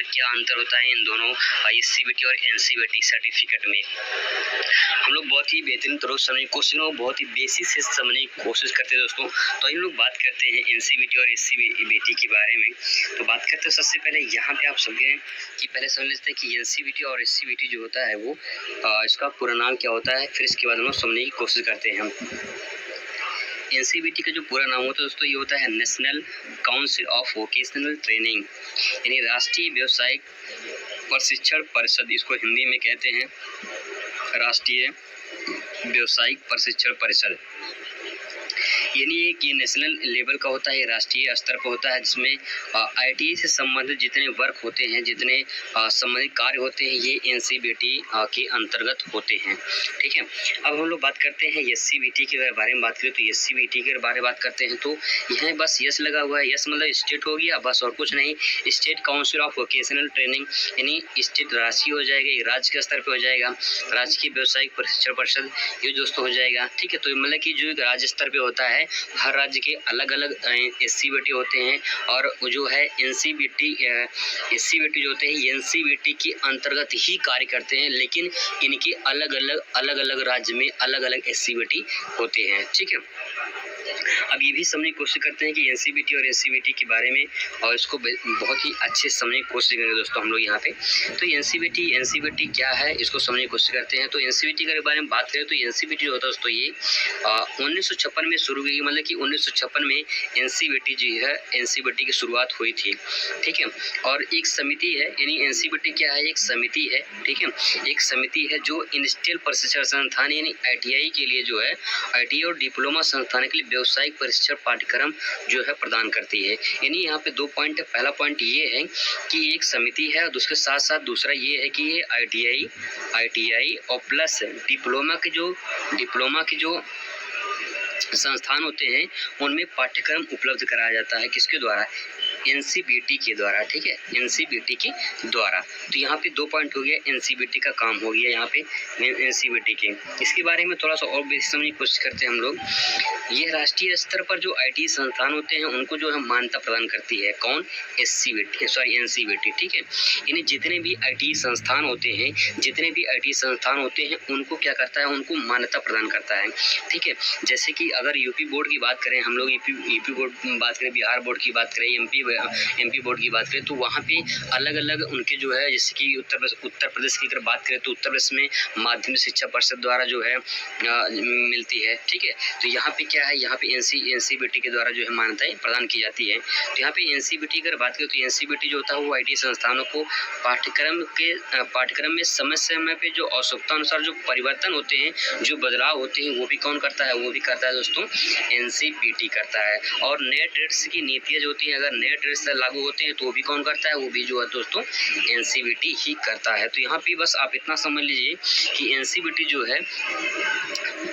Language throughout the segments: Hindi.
पर क्या अंतर होता है इन दोनों एससीबीटी और एनसीबीटी सर्टिफिकेट में। हम लोग बहुत ही बेहतरीन तरह से समझने की कोशिश बहुत ही बेसिक से समझने की कोशिश करते हैं दोस्तों। तो इन लोग बात करते हैं एनसीबीटी और एससीबीटी के बारे में। तो बात करते हैं सबसे पहले यहाँ पे आप समझें कि पहले समझ लेते हैं कि एनसीबीटी और एससीबीटी जो होता है वो इसका पूरा नाम क्या होता है, फिर इसके बाद हम लोग समझने की कोशिश करते हैं। हम एनसीबीटी का जो पूरा नाम होता है दोस्तों ये होता है national council of vocational training, यानी राष्ट्रीय व्यावसायिक प्रशिक्षण परिषद, इसको हिंदी में कहते हैं राष्ट्रीय व्यावसायिक प्रशिक्षण परिषद। यानी ये नेशनल लेवल का होता है, राष्ट्रीय स्तर पर होता है, जिसमें आईटीआई से संबंधित जितने वर्क होते हैं, जितने संबंधित कार्य होते हैं, ये एनसीबीटी के अंतर्गत होते हैं। ठीक है, अब हम लोग बात करते हैं एससीबीटी के बारे में। बात करें तो एससीबीटी के बारे में बात करते हैं तो यहाँ बस यस लगा हुआ है। यस मतलब स्टेट हो गया, बस और कुछ नहीं। State council of vocational training, यानी स्टेट राष्ट्रीय हो जाएगा, ये राज्य के स्तर पर हो जाएगा। राजकीय व्यावसायिक प्रशिक्षण परिषद ये दोस्तों हो जाएगा। ठीक है, तो मतलब कि जो राज्य स्तर पे होता है, हर राज्य के अलग अलग एससीबीटी होते हैं, और जो है एससीबीटी जो होते हैं एनसीबीटी के अंतर्गत ही कार्य करते हैं, लेकिन इनके अलग अलग राज्य में अलग अलग एससीबीटी होते हैं। ठीक है, अब ये भी समझने की कोशिश करते हैं कि एनसीबीटी और एससीबीटी के बारे में, और इसको बहुत ही अच्छे से समझने की कोशिश करेंगे दोस्तों हम लोग यहाँ पे। तो एनसीबीटी क्या है, इसको समझने की कोशिश करते हैं। तो एनसीबीटी के बारे में बात करें तो एनसीबीटी जो होता है दोस्तों ये 1956 में शुरू हुई, मतलब कि 1956 में एनसीबीटी जो है एनसीबीटी की शुरुआत हुई थी। ठीक है, और एक समिति है, यानी एनसीबीटी क्या है, एक समिति है। ठीक है, एक समिति है जो इंडस्ट्रियल प्रशिक्षण संस्थान यानी आईटीआई के लिए जो है आईटीआई और डिप्लोमा संस्थान के लिए व्यावसायिक प्रशिक्षण पाठ्यक्रम जो है प्रदान करती है। यानी यहाँ पे 2 पॉइंट है। पहला पॉइंट ये है कि एक समिति है, और उसके साथ साथ दूसरा ये है कि ये आईटीआई और प्लस डिप्लोमा के जो संस्थान होते हैं उनमें पाठ्यक्रम उपलब्ध कराया जाता है। किसके द्वारा? एनसीबीटी के द्वारा। ठीक है, एनसीबीटी के द्वारा। तो यहाँ पे 2 पॉइंट हो गया, एनसीबीटी का काम हो गया यहाँ पे एनसीबीटी के। इसके बारे में थोड़ा सा और बेसिक समझने की कोशिश करते हैं हम लोग। ये राष्ट्रीय स्तर पर जो आईटी संस्थान होते हैं उनको जो है मान्यता प्रदान करती है। कौन? एनसीबीटी। ठीक है, यानी जितने भी आईटी संस्थान होते हैं उनको क्या करता है, उनको मान्यता प्रदान करता है। ठीक है, जैसे कि अगर यूपी बोर्ड की बात करें हम लोग, यूपी बोर्ड की बात करें, बिहार बोर्ड की बात करें, एमपी बोर्ड की बात करें, तो वहाँ पे अलग अलग उनके जो है, जैसे कि उत्तर प्रदेश की अगर बात करें तो उत्तर प्रदेश में माध्यमिक शिक्षा परिषद द्वारा जो है मिलती है। ठीक है, तो यहाँ पे क्या है, यहाँ पे एनसीबीटी के द्वारा जो है मान्यताएं प्रदान की जाती है। तो यहाँ पे एनसीबीटी अगर बात करें तो एनसीबीटी जो होता है वो आईटी संस्थानों को पाठ्यक्रम में समय पे जो आवश्यकता अनुसार जो परिवर्तन होते हैं, जो बदलाव होते हैं, वो भी कौन करता है? वो भी करता है दोस्तों एनसीबीटी करता है। और नए ट्रेड्स की नीतियाँ जो होती हैं, अगर नए ट्रेड्स लागू होते हैं तो वो भी कौन करता है? वो भी जो है दोस्तों एनसीबीटी ही करता है। तो यहाँ पे बस आप इतना समझ लीजिए कि एनसीबीटी जो है,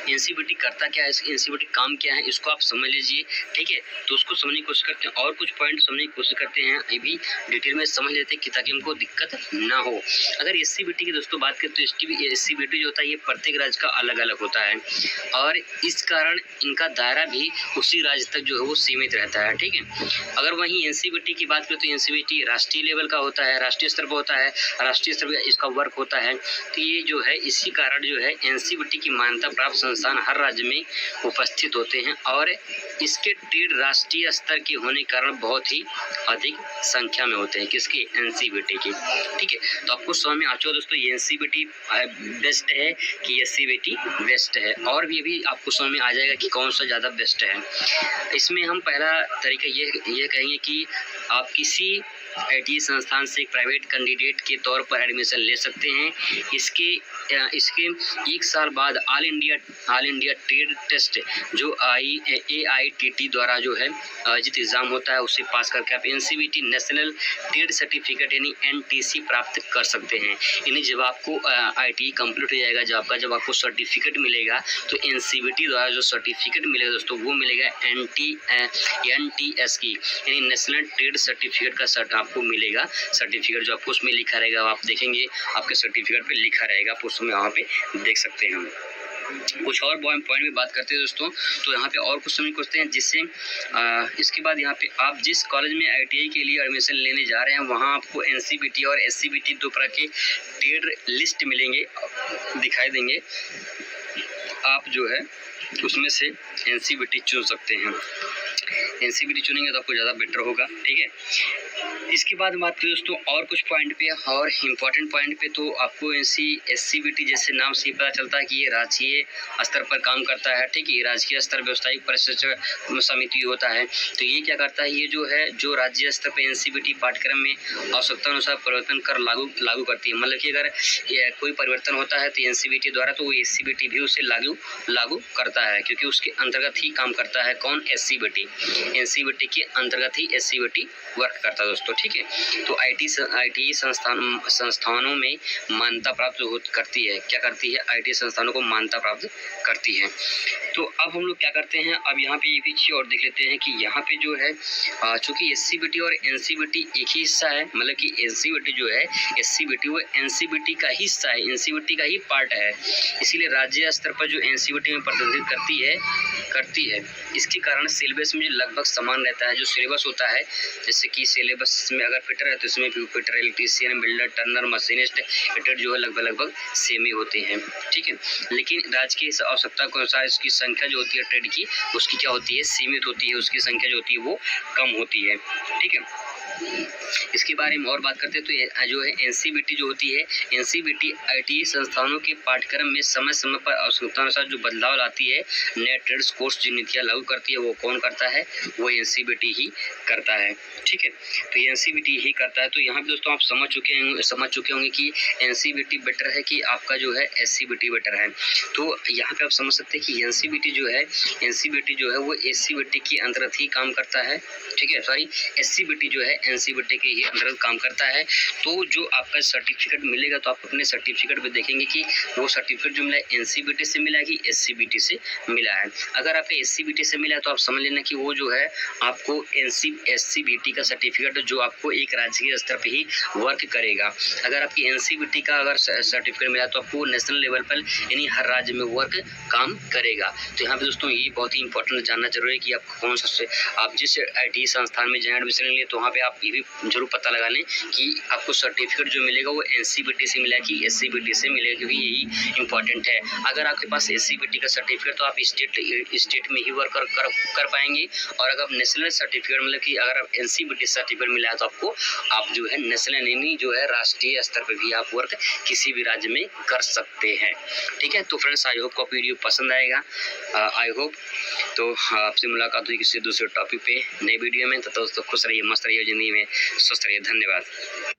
एनसीबीटी करता क्या है, एनसीबीटी काम क्या है, इसको आप समझ लीजिए। ठीक है, तो उसको समझने की कोशिश करते हैं और कुछ पॉइंट समझने की कोशिश करते हैं, ये भी डिटेल में समझ लेते हैं कि ताकि हमको दिक्कत ना हो। अगर एससीबीटी की दोस्तों बात करें तो एससीबीटी जो होता है ये प्रत्येक राज्य का अलग अलग होता है, और इस कारण इनका दायरा भी उसी राज्य तक जो है वो सीमित रहता है। ठीक है, अगर वहीं एनसीबीटी की बात करें तो एनसीबीटी राष्ट्रीय लेवल का होता है, राष्ट्रीय स्तर पर होता है, राष्ट्रीय स्तर पर इसका वर्क होता है। तो ये जो है इसी कारण जो है एनसीबीटी की मान्यता प्राप्त संस्थान हर राज्य में उपस्थित होते हैं, और इसके ट्रेड राष्ट्रीय स्तर के होने के कारण बहुत ही अधिक संख्या में होते हैं। किसके? एनसीबीटी के। ठीक है, तो आपको समझ में आ चुका दोस्तों एनसीबीटी बेस्ट है कि एससीबीटी बेस्ट है, और भी आपको समझ में आ जाएगा कि कौन सा ज़्यादा बेस्ट है। इसमें हम पहला तरीका ये कहेंगे कि आप किसी आईटी संस्थान से एक प्राइवेट कैंडिडेट के तौर पर एडमिशन ले सकते हैं। इसके 1 साल बाद ऑल इंडिया ट्रेड टेस्ट जो AITT द्वारा जो है आयोजित एग्जाम होता है, उसे पास करके आप एनसीबीटी नेशनल ट्रेड सर्टिफिकेट यानी NTC प्राप्त कर सकते हैं। यानी जब आपको ITI कंप्लीट हो जाएगा, जब आपको सर्टिफिकेट मिलेगा, तो एनसीबीटी द्वारा जो सर्टिफिकेट मिलेगा दोस्तों वो मिलेगा NTS की, यानी नेशनल ट्रेड सर्टिफिकेट का आपको मिलेगा सर्टिफिकेट, जो आपको उसमें लिखा रहेगा, आप देखेंगे आपके सर्टिफिकेट पे लिखा रहेगा, आप उसमें वहाँ पे देख सकते हैं हम। कुछ और पॉइंट भी बात करते हैं दोस्तों। तो यहाँ पे और कुछ समझ करते हैं, जिससे इसके बाद यहाँ पे आप जिस कॉलेज में ITI के लिए एडमिशन लेने जा रहे हैं वहाँ आपको NCBT और SCBT 2 प्रकार के ट्रेड लिस्ट मिलेंगे, दिखाई देंगे। आप जो है उसमें से NCBT चुन सकते हैं। NCBT चुनेंगे तो आपको ज़्यादा बेटर होगा, ठीक है। इसके बाद बात करें दोस्तों और कुछ पॉइंट पे और इम्पॉर्टेंट पॉइंट पे, तो आपको SCBT जैसे नाम से ही पता चलता है कि ये राज्य स्तर पर काम करता है, ठीक है। ये राजकीय स्तर व्यवसायिक प्रशिक्षण समिति होता है। तो ये क्या करता है, ये जो है जो राज्य स्तर पर NCBT पाठ्यक्रम में आवश्यकता अनुसार परिवर्तन कर लागू करती है। मतलब कि अगर कोई परिवर्तन होता है तो NCBT द्वारा, तो वो SCBT भी उसे लागू करता है, क्योंकि उसके अंतर्गत ही काम करता है कौन, SCBT। NCBT के अंतर्गत ही SCBT वर्क करता है दोस्तों, ठीक है। तो ITI संस्थानों में मान्यता प्राप्त करती है, क्या करती है, ITI संस्थानों को मान्यता प्राप्त करती है। तो अब हम लोग क्या करते हैं, अब यहाँ पे ये भी चीज़ और देख लेते हैं कि यहाँ पे जो है चूँकि SCBT और NCBT एक ही हिस्सा है, मतलब कि NCBT जो है SCBT वो NCBT का हिस्सा है, NCBT का ही पार्ट है। इसीलिए राज्य स्तर पर जो NCBT में प्रतिनिधित्व करती है, इसके कारण सिलेबस में लगभग समान रहता है। जो सिलेबस होता है, जैसे कि सिलेबस में अगर फिटर है तो इसमें भी fitter, electrician, builder, Turner, machinist, fitter जो है लगभग सेम ही होते हैं, ठीक है। लेकिन राज्य की आवश्यकता के अनुसार इसकी संख्या जो होती है ट्रेड की, उसकी क्या होती है, सीमित होती है, उसकी संख्या जो होती है वो कम होती है, ठीक है। इसके बारे में और बात करते हैं तो ये जो है NCBT जो होती है, NCBT ITI संस्थानों के पाठ्यक्रम में समय समय पर आवश्यकतानुसार जो बदलाव लाती है, नए ट्रेड्स कोर्स जो नीतियाँ लागू करती है, वो कौन करता है, वो NCBT ही करता है, ठीक है। तो ये NCBT ही करता है। तो यहाँ पे दोस्तों आप समझ चुके होंगे कि NCBT बेटर है कि आपका जो है SCBT बेटर है। तो यहाँ पे आप समझ सकते हैं कि NCBT जो है वो SCBT के अंतर्गत ही काम करता है, ठीक है। सॉरी, SCBT जो है NCBT के ही अंतर्गत काम करता है। तो जो आपका सर्टिफिकेट मिलेगा, तो आप अपने सर्टिफिकेट में देखेंगे कि वो सर्टिफिकेट जो मिला है NCBT से मिला है कि SCBT से मिला है। अगर आपका SCBT से मिला है तो आप समझ लेना कि वो जो है आपको SCBT का सर्टिफिकेट जो आपको एक राज्य के स्तर पर ही वर्क करेगा। अगर आपकी NCBT का अगर सर्टिफिकेट मिला तो आपको नेशनल लेवल पर यानी हर राज्य में वर्क काम करेगा। तो यहाँ पे दोस्तों ये बहुत ही इंपॉर्टेंट जानना जरूरी है कि आप कौन सा, आप जिस ITI संस्थान में जाएं एडमिशन लेंगे तो वहाँ पे आप ये भी जरूर पता लगा लें कि आपको सर्टिफिकेट जो मिलेगा वो NCBT से मिला कि SCBT से मिलेगा, क्योंकि यही इंपॉर्टेंट है। अगर आपके पास SCBT का सर्टिफिकेट तो आप स्टेट में ही वर्क कर पाएंगे, और अगर आप नेशनल सर्टिफिकेट मतलब कि अगर आप NCBT सर्टिफिकेट मिला है तो आपको आप जो है नेशनल यानी जो है राष्ट्रीय स्तर पर भी आप वर्क किसी भी राज्य में कर सकते हैं, ठीक है। तो फ्रेंड्स, आई होप को वीडियो पसंद आएगा, आई होप। तो आपसे मुलाकात हुई किसी दूसरे टॉपिक पे नए वीडियो में। तो दोस्तों खुश रहिए, मस्त रहिए, जिंदगी में स्वस्थ रहिए। धन्यवाद।